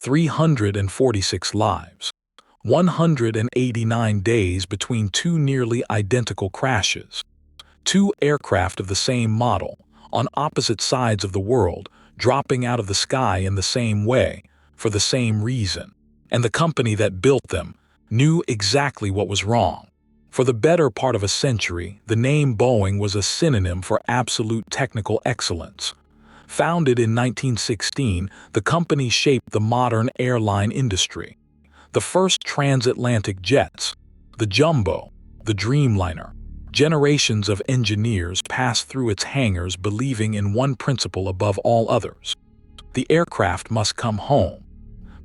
346 lives. 189 days between two nearly identical crashes. Two aircraft of the same model, on opposite sides of the world, dropping out of the sky in the same way, for the same reason. And the company that built them knew exactly what was wrong. For the better part of a century, the name Boeing was a synonym for absolute technical excellence. Founded in 1916, the company shaped the modern airline industry. The first transatlantic jets, the Jumbo, the Dreamliner. Generations of engineers passed through its hangars believing in one principle above all others. The aircraft must come home.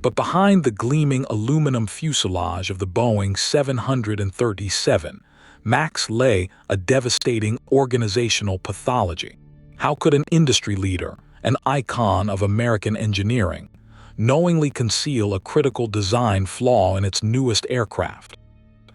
But behind the gleaming aluminum fuselage of the Boeing 737 MAX lay a devastating organizational pathology. How could an industry leader, an icon of American engineering, knowingly conceal a critical design flaw in its newest aircraft?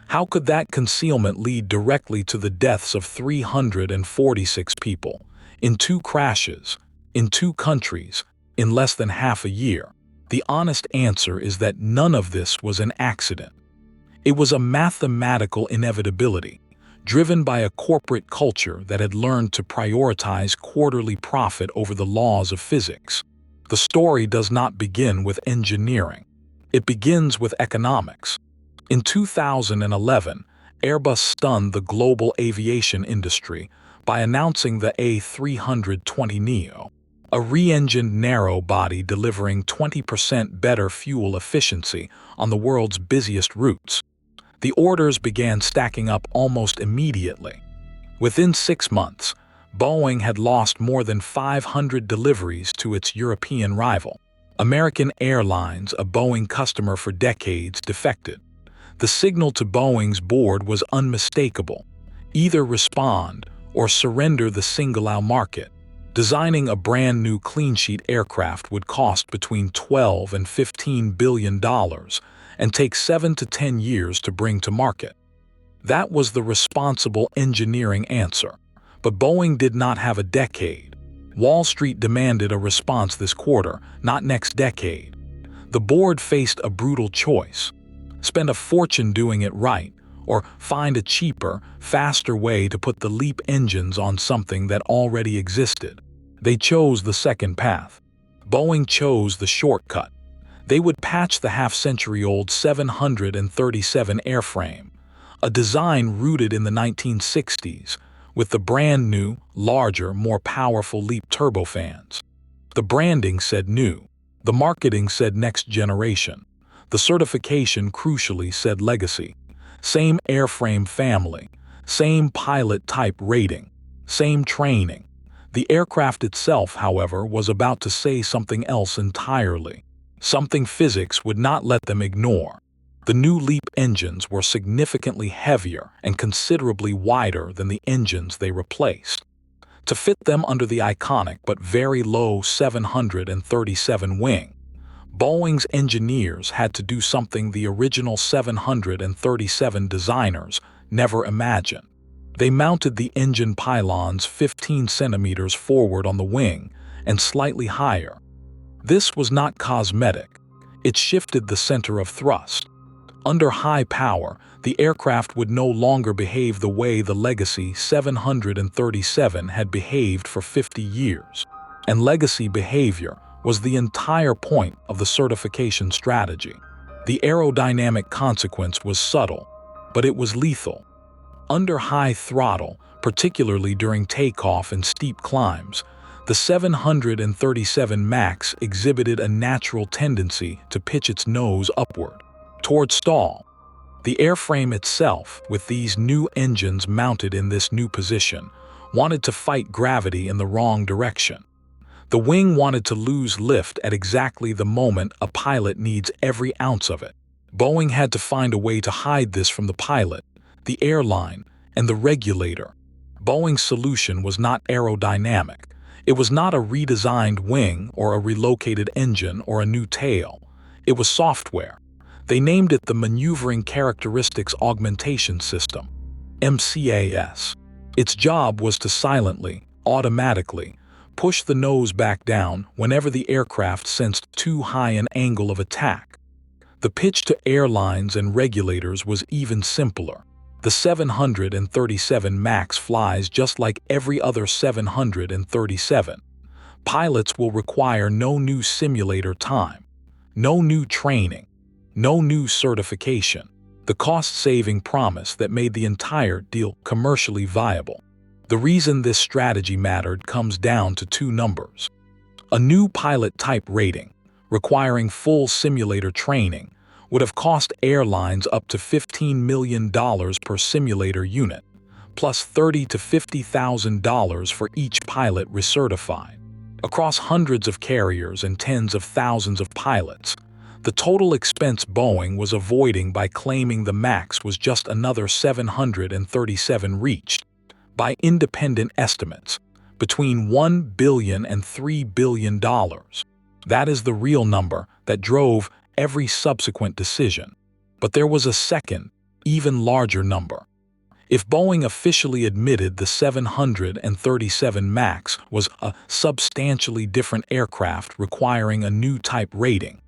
How could that concealment lead directly to the deaths of 346 people, in two crashes, in two countries, in less than half a year? The honest answer is that none of this was an accident. It was a mathematical inevitability, driven by a corporate culture that had learned to prioritize quarterly profit over the laws of physics. The story does not begin with engineering. It begins with economics. In 2011, Airbus stunned the global aviation industry by announcing the A320neo, a re-engined narrow-body delivering 20% better fuel efficiency on the world's busiest routes. The orders began stacking up almost immediately. Within 6 months, Boeing had lost more than 500 deliveries to its European rival. American Airlines, a Boeing customer for decades, defected. The signal to Boeing's board was unmistakable: either respond or surrender the single-aisle market. Designing a brand new clean-sheet aircraft would cost between $12 and $15 billion and take 7 to 10 years to bring to market. That was the responsible engineering answer. But Boeing did not have a decade. Wall Street demanded a response this quarter, not next decade. The board faced a brutal choice: spend a fortune doing it right, or find a cheaper, faster way to put the LEAP engines on something that already existed. They chose the second path. Boeing chose the shortcut. They would patch the half-century-old 737 airframe, a design rooted in the 1960s, with the brand-new, larger, more powerful LEAP turbofans. The branding said new. The marketing said next generation. The certification crucially said legacy. Same airframe family, same pilot type rating, same training. The aircraft itself, however, was about to say something else entirely, something physics would not let them ignore. The new LEAP engines were significantly heavier and considerably wider than the engines they replaced. To fit them under the iconic but very low 737 wing, Boeing's engineers had to do something the original 737 designers never imagined. They mounted the engine pylons 15 centimeters forward on the wing and slightly higher. This was not cosmetic. It shifted the center of thrust. Under high power, the aircraft would no longer behave the way the legacy 737 had behaved for 50 years. And legacy behavior was the entire point of the certification strategy. The aerodynamic consequence was subtle, but it was lethal. Under high throttle, particularly during takeoff and steep climbs, the 737 MAX exhibited a natural tendency to pitch its nose upward, toward stall. The airframe itself, with these new engines mounted in this new position, wanted to fight gravity in the wrong direction. The wing wanted to lose lift at exactly the moment a pilot needs every ounce of it. Boeing had to find a way to hide this from the pilot, the airline, and the regulator. Boeing's solution was not aerodynamic. It was not a redesigned wing or a relocated engine or a new tail. It was software. They named it the Maneuvering Characteristics Augmentation System, MCAS. Its job was to silently, automatically, push the nose back down whenever the aircraft sensed too high an angle of attack. The pitch to airlines and regulators was even simpler. The 737 MAX flies just like every other 737. Pilots will require no new simulator time, no new training, no new certification. The cost-saving promise that made the entire deal commercially viable. The reason this strategy mattered comes down to two numbers. A new pilot type rating, requiring full simulator training, would have cost airlines up to $15 million per simulator unit, plus $30,000 to $50,000 for each pilot recertified. Across hundreds of carriers and tens of thousands of pilots, the total expense Boeing was avoiding by claiming the MAX was just another 737 reached, by independent estimates, between $1 billion and $3 billion. That is the real number that drove every subsequent decision. But there was a second, even larger number. If Boeing officially admitted the 737 MAX was a substantially different aircraft requiring a new type rating,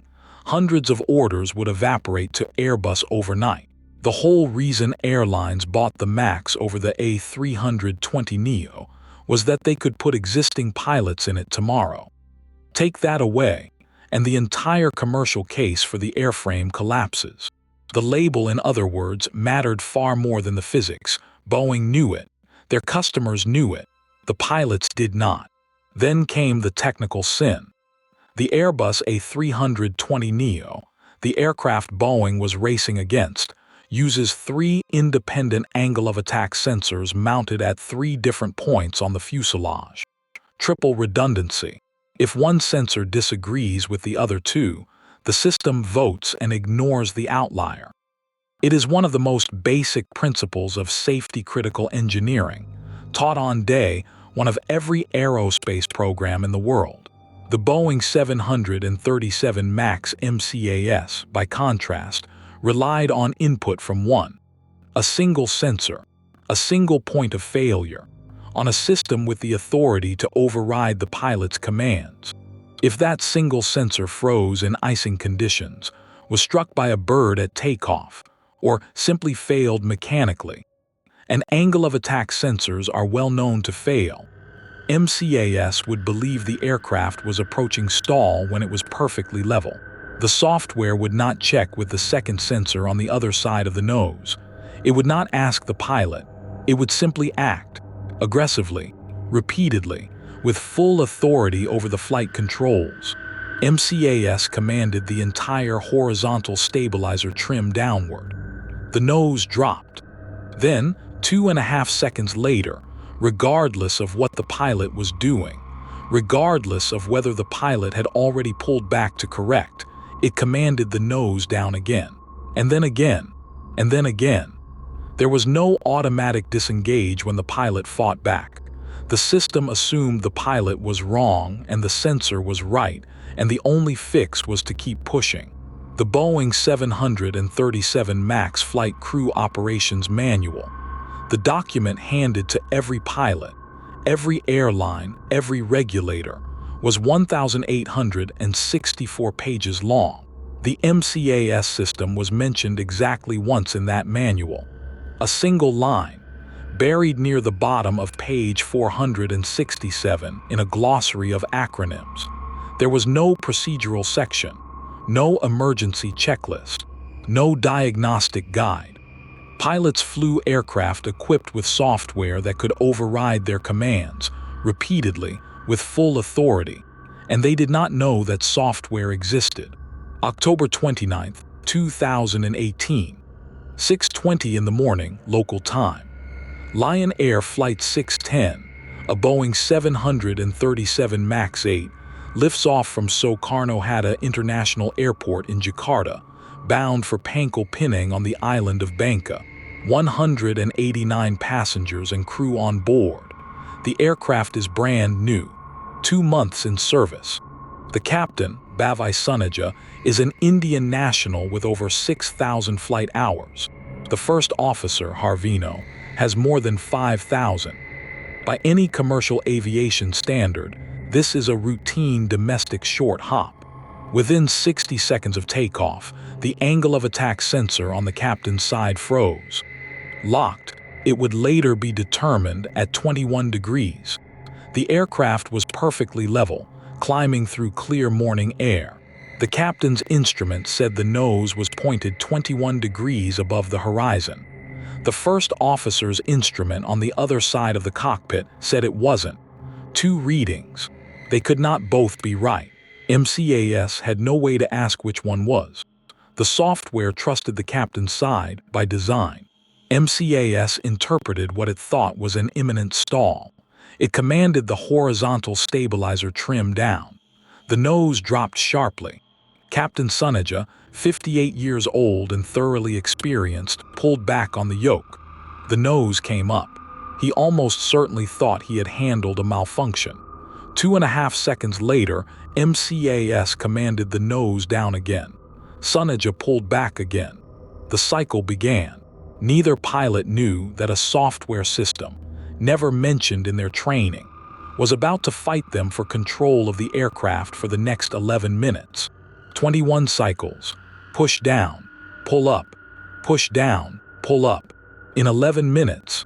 hundreds of orders would evaporate to Airbus overnight. The whole reason airlines bought the MAX over the A320neo was that they could put existing pilots in it tomorrow. Take that away, and the entire commercial case for the airframe collapses. The label, in other words, mattered far more than the physics. Boeing knew it. Their customers knew it. The pilots did not. Then came the technical sin. The Airbus A320neo, the aircraft Boeing was racing against, uses 3 independent angle of attack sensors mounted at 3 different points on the fuselage. Triple redundancy. If one sensor disagrees with the other two, the system votes and ignores the outlier. It is one of the most basic principles of safety-critical engineering, taught on day one of every aerospace program in the world. The Boeing 737 MAX MCAS, by contrast, relied on input from a single sensor, a single point of failure, on a system with the authority to override the pilot's commands. If that single sensor froze in icing conditions, was struck by a bird at takeoff, or simply failed mechanically, and angle of attack sensors are well known to fail, MCAS would believe the aircraft was approaching stall when it was perfectly level. The software would not check with the second sensor on the other side of the nose. It would not ask the pilot. It would simply act, aggressively, repeatedly, with full authority over the flight controls. MCAS commanded the entire horizontal stabilizer trim downward. The nose dropped. Then, 2.5 seconds later, regardless of what the pilot was doing, regardless of whether the pilot had already pulled back to correct, it commanded the nose down again, and then again, and then again. There was no automatic disengage when the pilot fought back. The system assumed the pilot was wrong and the sensor was right, and the only fix was to keep pushing. The Boeing 737 MAX Flight Crew Operations Manual, the document handed to every pilot, every airline, every regulator, was 1,864 pages long. The MCAS system was mentioned exactly once in that manual. A single line, buried near the bottom of page 467 in a glossary of acronyms. There was no procedural section, no emergency checklist, no diagnostic guide. Pilots flew aircraft equipped with software that could override their commands, repeatedly, with full authority, and they did not know that software existed. October 29, 2018, 6:20 in the morning, local time. Lion Air Flight 610, a Boeing 737 MAX 8, lifts off from Soekarno-Hatta International Airport in Jakarta, bound for Pangkal Pinang on the island of Bangka. 189 passengers and crew on board. The aircraft is brand new, 2 months in service. The captain, Bhavai Suneja, is an Indian national with over 6,000 flight hours. The first officer, Harvino, has more than 5,000. By any commercial aviation standard, This is a routine domestic short hop. Within 60 seconds of takeoff, the angle of attack sensor on the captain's side froze. Locked, it would later be determined at 21 degrees. The aircraft was perfectly level, climbing through clear morning air. The captain's instrument said the nose was pointed 21 degrees above the horizon. The first officer's instrument on the other side of the cockpit said it wasn't. Two readings. They could not both be right. MCAS had no way to ask which one was. The software trusted the captain's side by design. MCAS interpreted what it thought was an imminent stall. It commanded the horizontal stabilizer trim down. The nose dropped sharply. Captain Suneja, 58 years old and thoroughly experienced, pulled back on the yoke. The nose came up. He almost certainly thought he had handled a malfunction. 2.5 seconds later, MCAS commanded the nose down again. Suneja pulled back again. The cycle began. Neither pilot knew that a software system, never mentioned in their training, was about to fight them for control of the aircraft for the next 11 minutes. 21 cycles. Push down, pull up, push down, pull up. In 11 minutes.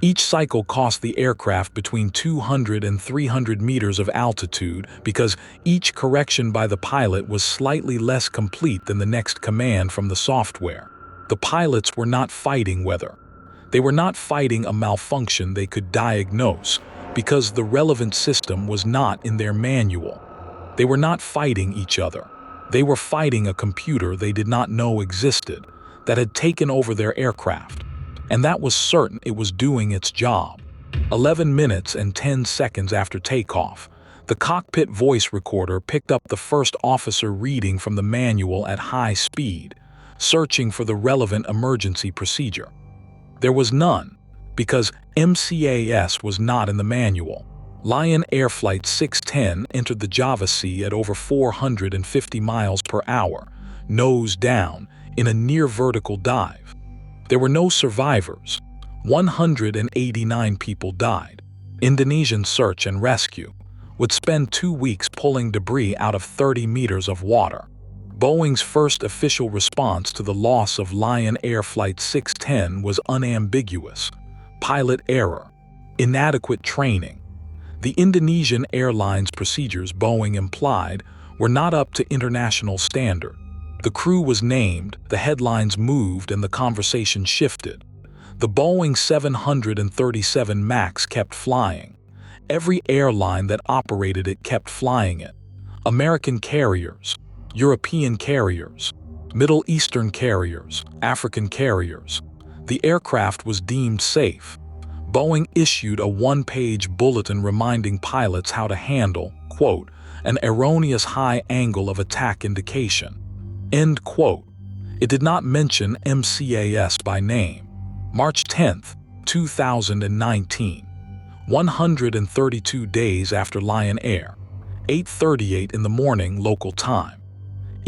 Each cycle cost the aircraft between 200 and 300 meters of altitude because each correction by the pilot was slightly less complete than the next command from the software. The pilots were not fighting weather. They were not fighting a malfunction they could diagnose because the relevant system was not in their manual. They were not fighting each other. They were fighting a computer they did not know existed that had taken over their aircraft. And that was certain it was doing its job. 11 minutes and 10 seconds after takeoff, the cockpit voice recorder picked up the first officer reading from the manual at high speed, searching for the relevant emergency procedure. There was none, because MCAS was not in the manual. Lion Air Flight 610 entered the Java Sea at over 450 miles per hour, nose down, in a near-vertical dive. There were no survivors. 189 people died. Indonesian search and rescue would spend 2 weeks pulling debris out of 30 meters of water. Boeing's first official response to the loss of Lion Air Flight 610 was unambiguous: pilot error, inadequate training. The Indonesian airline's procedures, Boeing implied, were not up to international standard. The crew was named, the headlines moved, and the conversation shifted. The Boeing 737 MAX kept flying. Every airline that operated it kept flying it. American carriers, European carriers, Middle Eastern carriers, African carriers. The aircraft was deemed safe. Boeing issued a one-page bulletin reminding pilots how to handle, quote, an erroneous high angle of attack indication. End quote. It did not mention MCAS by name. March 10, 2019. 132 days after Lion Air. 8:38 in the morning local time.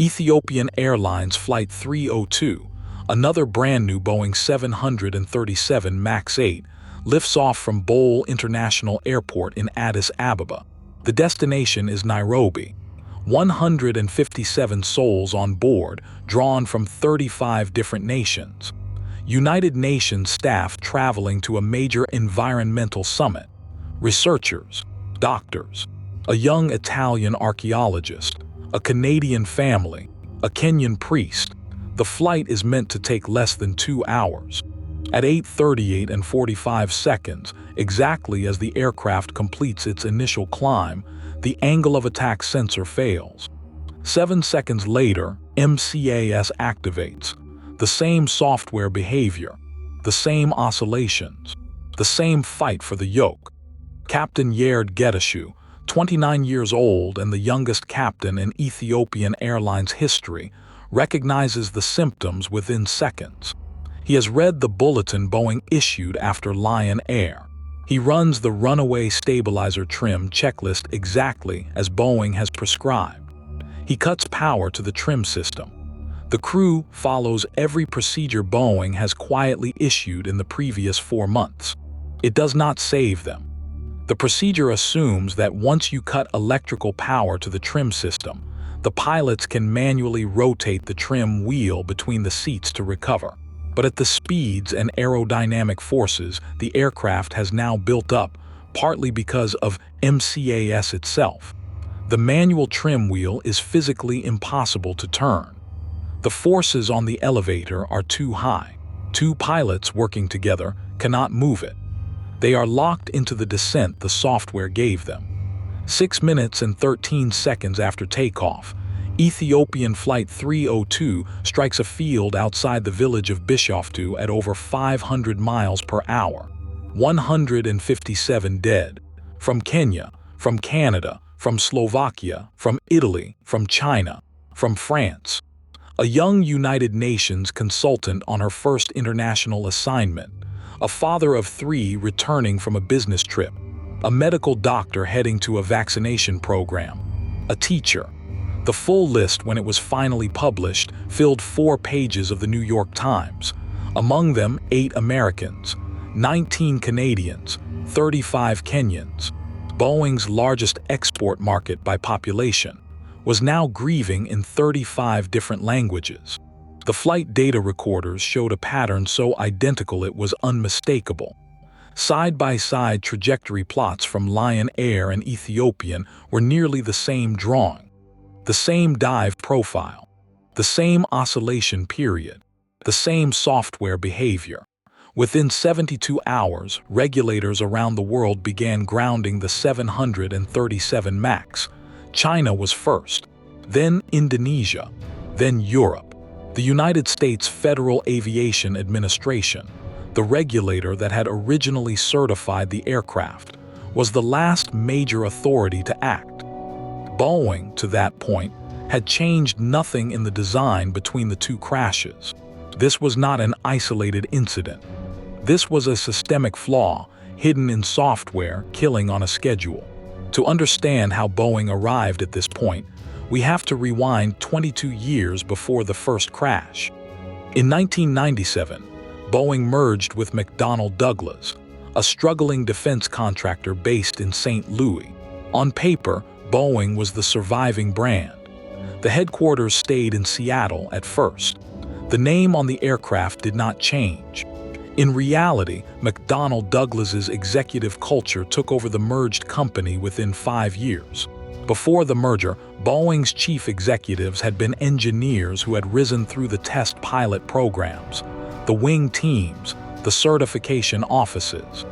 Ethiopian Airlines Flight 302, another brand new Boeing 737 MAX 8, lifts off from Bole International Airport in Addis Ababa. The destination is Nairobi. 157 souls on board, drawn from 35 different nations. United Nations staff traveling to a major environmental summit. Researchers, doctors, a young Italian archaeologist, a Canadian family, a Kenyan priest. The flight is meant to take less than 2 hours. At 8:38 and 45 seconds, exactly as the aircraft completes its initial climb, the angle of attack sensor fails. 7 seconds later, MCAS activates. The same software behavior, the same oscillations, the same fight for the yoke. Captain Yerd Getashu, 29 years old and the youngest captain in Ethiopian Airlines history, recognizes the symptoms within seconds. He has read the bulletin Boeing issued after Lion Air. He runs the runaway stabilizer trim checklist exactly as Boeing has prescribed. He cuts power to the trim system. The crew follows every procedure Boeing has quietly issued in the previous 4 months. It does not save them. The procedure assumes that once you cut electrical power to the trim system, the pilots can manually rotate the trim wheel between the seats to recover. But at the speeds and aerodynamic forces the aircraft has now built up, partly because of MCAS itself, the manual trim wheel is physically impossible to turn. The forces on the elevator are too high. Two pilots working together cannot move it. They are locked into the descent the software gave them. 6 minutes and 13 seconds after takeoff, Ethiopian Flight 302 strikes a field outside the village of Bishoftu at over 500 miles per hour. 157 dead. From Kenya, from Canada, from Slovakia, from Italy, from China, from France. A young United Nations consultant on her first international assignment, a father of 3 returning from a business trip, a medical doctor heading to a vaccination program, a teacher. The full list, when it was finally published, filled 4 pages of the New York Times. Among them, 8 Americans, 19 Canadians, 35 Kenyans. Boeing's largest export market by population was now grieving in 35 different languages. The flight data recorders showed a pattern so identical it was unmistakable. Side-by-side trajectory plots from Lion Air and Ethiopian were nearly the same drawing. The same dive profile, the same oscillation period, the same software behavior. Within 72 hours, regulators around the world began grounding the 737 MAX. China was first, then Indonesia, then Europe. The United States Federal Aviation Administration, the regulator that had originally certified the aircraft, was the last major authority to act. Boeing, to that point, had changed nothing in the design between the 2 crashes. This was not an isolated incident. This was a systemic flaw, hidden in software, killing on a schedule. To understand how Boeing arrived at this point, we have to rewind 22 years before the first crash. In 1997, Boeing merged with McDonnell Douglas, a struggling defense contractor based in St. Louis. On paper, Boeing was the surviving brand. The headquarters stayed in Seattle at first. The name on the aircraft did not change. In reality, McDonnell Douglas's executive culture took over the merged company within 5 years. Before the merger, Boeing's chief executives had been engineers who had risen through the test pilot programs, the wing teams, the certification offices.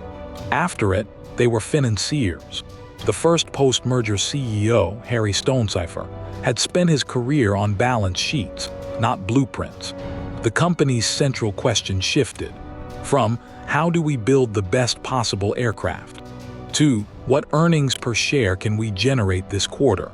After it, they were financiers. The first post-merger CEO, Harry Stonecipher, had spent his career on balance sheets, not blueprints. The company's central question shifted from how do we build the best possible aircraft to what earnings per share can we generate this quarter.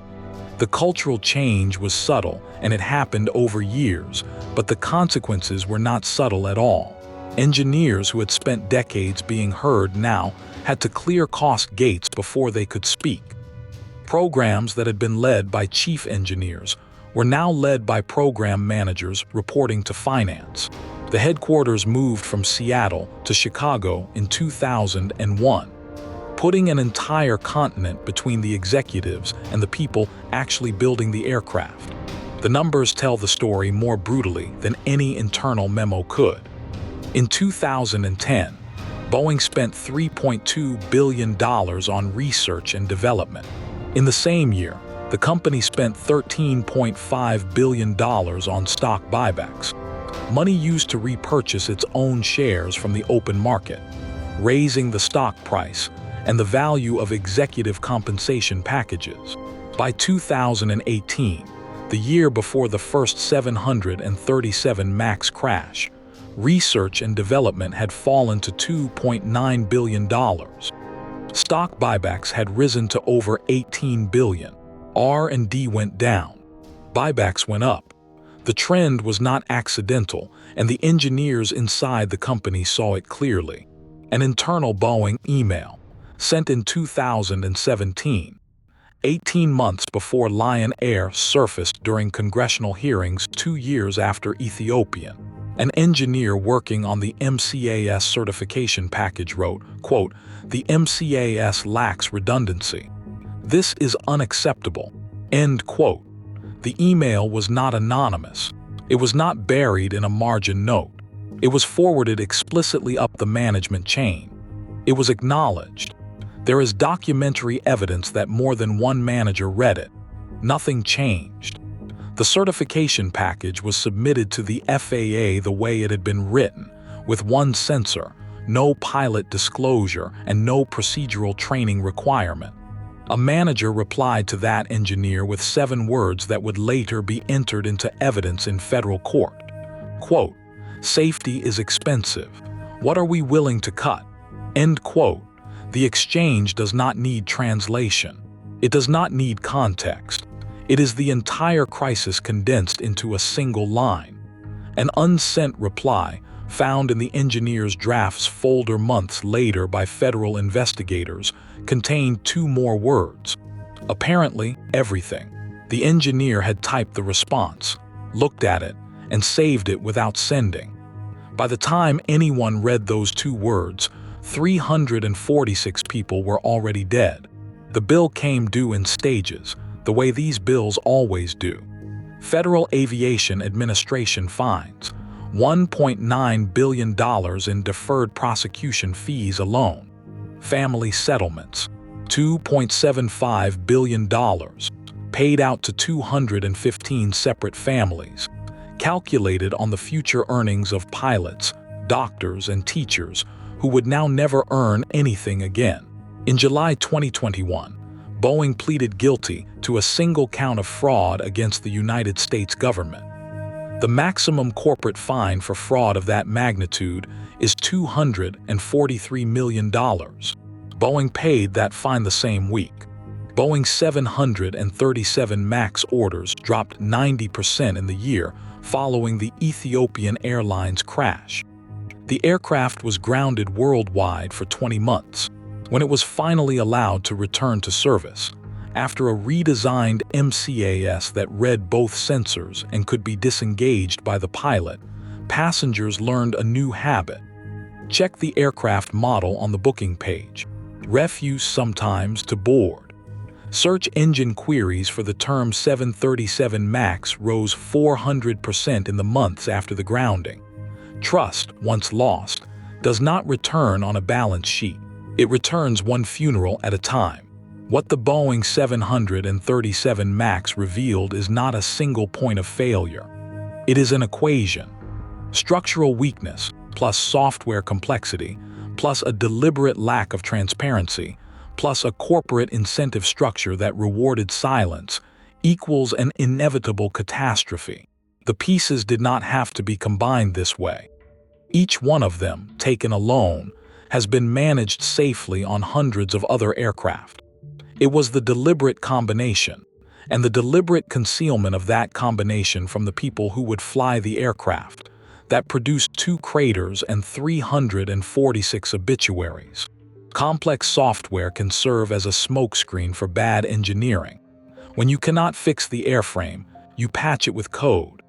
The cultural change was subtle and it happened over years, but the consequences were not subtle at all. Engineers who had spent decades being heard now had to clear cost gates before they could speak. Programs that had been led by chief engineers were now led by program managers reporting to finance. The headquarters moved from Seattle to Chicago in 2001, putting an entire continent between the executives and the people actually building the aircraft. The numbers tell the story more brutally than any internal memo could. In 2010, Boeing spent $3.2 billion on research and development. In the same year, the company spent $13.5 billion on stock buybacks, money used to repurchase its own shares from the open market, raising the stock price and the value of executive compensation packages. By 2018, the year before the first 737 MAX crash, research and development had fallen to $2.9 billion. Stock buybacks had risen to over $18 billion. R&D went down. Buybacks went up. The trend was not accidental, and the engineers inside the company saw it clearly. An internal Boeing email, sent in 2017, 18 months before Lion Air surfaced during congressional hearings 2 years after Ethiopian, An engineer working on the MCAS certification package wrote, quote, "The MCAS lacks redundancy. This is unacceptable." End quote. The email was not anonymous. It was not buried in a margin note. It was forwarded explicitly up the management chain. It was acknowledged. There is documentary evidence that more than one manager read it. Nothing changed. The certification package was submitted to the FAA the way it had been written, with one censor, no pilot disclosure, and no procedural training requirement. A manager replied to that engineer with 7 words that would later be entered into evidence in federal court. Quote, "Safety is expensive. What are we willing to cut?" End quote. The exchange does not need translation. It does not need context. It is the entire crisis condensed into a single line. An unsent reply, found in the engineer's drafts folder months later by federal investigators, contained 2 more words. Apparently, everything. The engineer had typed the response, looked at it, and saved it without sending. By the time anyone read those 2 words, 346 people were already dead. The bill came due in stages, the way these bills always do. Federal Aviation Administration fines, $1.9 billion in deferred prosecution fees alone. Family settlements, $2.75 billion, paid out to 215 separate families, calculated on the future earnings of pilots, doctors, and teachers who would now never earn anything again. In July 2021, Boeing pleaded guilty to a single count of fraud against the United States government. The maximum corporate fine for fraud of that magnitude is $243 million. Boeing paid that fine the same week. Boeing's 737 MAX orders dropped 90% in the year following the Ethiopian Airlines crash. The aircraft was grounded worldwide for 20 months. When it was finally allowed to return to service, after a redesigned MCAS that read both sensors and could be disengaged by the pilot, passengers learned a new habit. Check the aircraft model on the booking page. Refuse sometimes to board. Search engine queries for the term 737 MAX rose 400% in the months after the grounding. Trust, once lost, does not return on a balance sheet. It returns one funeral at a time. What the Boeing 737 MAX revealed is not a single point of failure. It is an equation. Structural weakness, plus software complexity, plus a deliberate lack of transparency, plus a corporate incentive structure that rewarded silence, equals an inevitable catastrophe. The pieces did not have to be combined this way. Each one of them, taken alone, has been managed safely on hundreds of other aircraft. It was the deliberate combination, and the deliberate concealment of that combination from the people who would fly the aircraft, that produced 2 craters and 346 obituaries. Complex software can serve as a smokescreen for bad engineering. When you cannot fix the airframe, you patch it with code.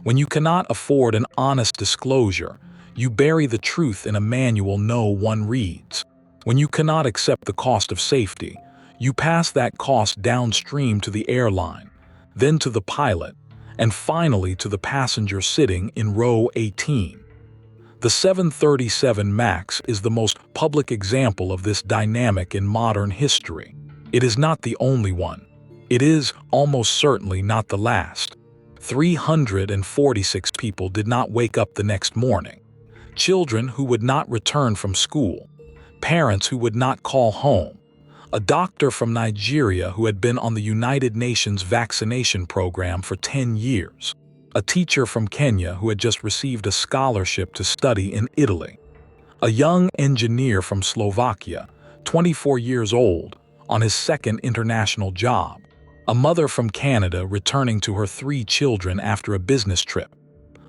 When you cannot afford an honest disclosure, you bury the truth in a manual no one reads. When you cannot accept the cost of safety, you pass that cost downstream to the airline, then to the pilot, and finally to the passenger sitting in row 18. The 737 MAX is the most public example of this dynamic in modern history. It is not the only one. It is almost certainly not the last. 346 people did not wake up the next morning. Children who would not return from school, parents who would not call home, a doctor from Nigeria who had been on the United Nations vaccination program for 10 years, a teacher from Kenya who had just received a scholarship to study in Italy, a young engineer from Slovakia, 24 years old, on his second international job, a mother from Canada returning to her 3 children after a business trip,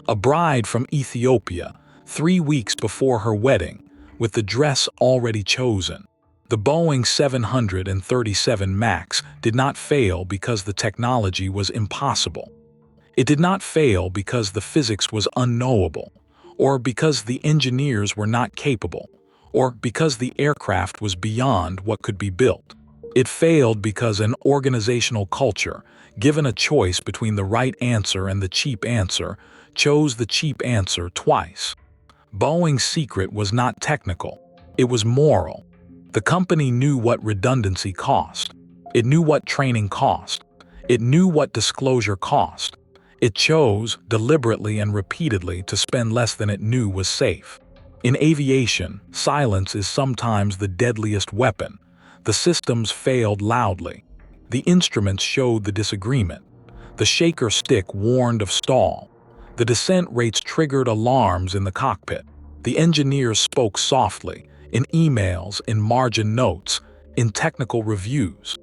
a bride from Ethiopia, 3 weeks before her wedding, with the dress already chosen. The Boeing 737 MAX did not fail because the technology was impossible. It did not fail because the physics was unknowable. or because the engineers were not capable, or because the aircraft was beyond what could be built. It failed because an organizational culture, given a choice between the right answer and the cheap answer, chose the cheap answer twice. Boeing's secret was not technical, it was moral. The company knew what redundancy cost. It knew what training cost. It knew what disclosure cost. It chose, deliberately and repeatedly, to spend less than it knew was safe. In aviation, silence is sometimes the deadliest weapon. The systems failed loudly. The instruments showed the disagreement. The shaker stick warned of stall. The descent rates triggered alarms in the cockpit. The engineers spoke softly, in emails, in margin notes, in technical reviews.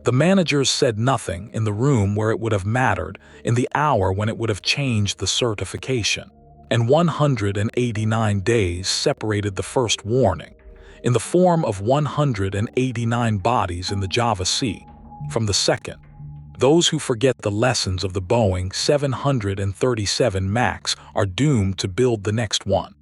The managers said nothing in the room where it would have mattered, in the hour when it would have changed the certification. And 189 days separated the first warning, in the form of 189 bodies in the Java Sea, from the second. Those who forget the lessons of the Boeing 737 MAX are doomed to build the next one.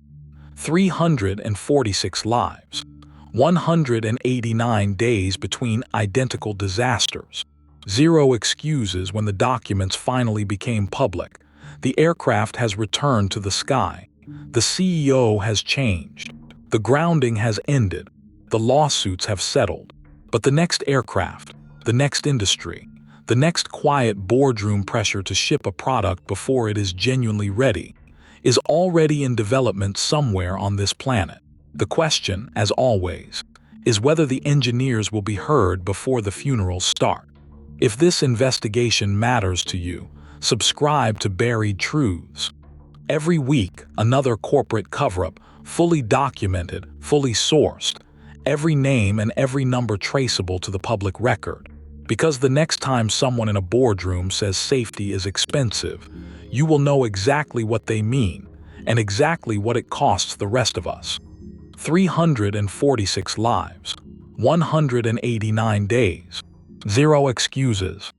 346 lives. 189 days between identical disasters. 0 excuses when the documents finally became public. The aircraft has returned to the sky. The CEO has changed. The grounding has ended. The lawsuits have settled. But the next aircraft, the next industry, the next quiet boardroom pressure to ship a product before it is genuinely ready, is already in development somewhere on this planet. The question, as always, is whether the engineers will be heard before the funerals start. If this investigation matters to you, subscribe to Buried Truths. Every week, another corporate cover-up, fully documented, fully sourced, every name and every number traceable to the public record. Because the next time someone in a boardroom says safety is expensive, you will know exactly what they mean and exactly what it costs the rest of us. 346 lives, 189 days, 0 excuses.